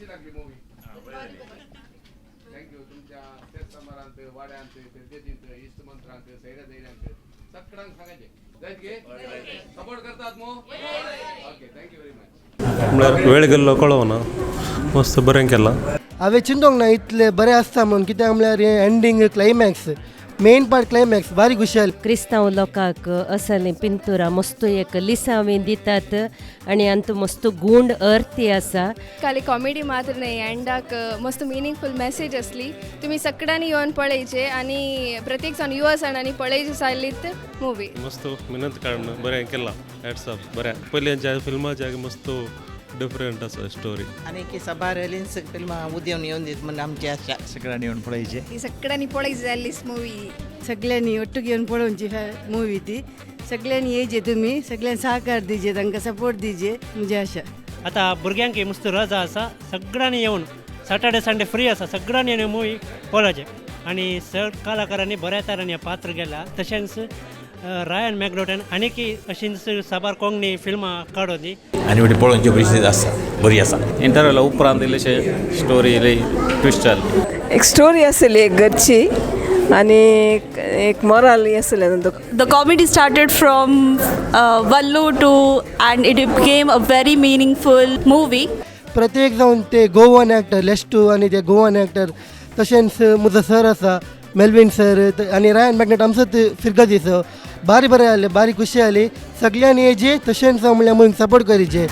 कशी लागली movie thank you तुमच्या तेच समारांत वाड्यांत तेजेंत इष्टमंत्रांत सैरा दैऱ्यांत सगळ्यांक सांगायचे जायत घे सपोर्ट करतात मो ओके थँक्यू व्हेरी मच म्हळ्यार वेळ गेल्लो कळोना मस्त बरें केलां हांवें चिंतोंक ना इतले बरें आसता म्हणून कित्याक म्हळ्यार हें ending climax main part climax बारी खुशाल क्रिस्तांव लोकांक असलें पिंतुरा मस्त एक लिसांवें दितात आणि अंत मस्त गूंड अर्थ आसा खाली कॉमेडी मात्र नाही एंडाक मस्त मिनिंगफुल मेसेज असली तुम्ही सगळ्यांनी येऊन पळयचे आणि प्रत्येक जण युवा सणांनी पळयचे सायलीत मूवी मस्त मेहनत काडून बरें केलां हॅट्स ऑफ बरें पयलींच्या फिल्माच्या मस्त डिफरंट आसा स्टोरी आणि की सभा रेलिन्स फिल्मा उद्यान येऊन दीत म्हणून आमची आशा सगळ्यांनी येऊन पळयचे ती सगळ्यांनी पळयची जाल्लीच मूवी सगळ्यांनी ಒಟ್ಟಿಗೆ येऊन पळोवची मूवी ती सगळ्यांनी येयचे तुम्ही सगळ्यांनी सहकार दिजे तांकां सपोर्ट दिजे म्हणजे आशा आता भुरग्यांक मस्त रजा आसा सगळ्यांनी येवन सॅटर्डे संडे फ्री आसा सगळ्यांनी येवन मूवी पळोवचे आणि सगळ्या कलाकारांनी बऱ्या तरेन पात्र केला तशेंच रायन मॅग्नेटोन आनीक अशींच साबार कोंकणी फिल्मां काडोनी आनी वाटी पळोवची बरी आसा इंटरवला उपरांत इल्लेशे स्टोरी इल्ली ट्विस्ट जाली एक स्टोरी आसली एक घरची आणि एक मोरल आसलें द कॉमेडी स्टार्टेड फ्रॉम वल्लू to and it became a very meaningful movie प्रत्येक जावन ते गोवन एक्टर लेस्टू आणि ते गोवन एक्टर तशेंच म्हजो सर आसा मेल्विन सर आणि रायन मॅग्नेट आमचोच फिरगत सर बारी बरें जालें बारी खुशी जाली सगळ्यांनी येजे तशेंच म्हणल्यार सपोर्ट करीचे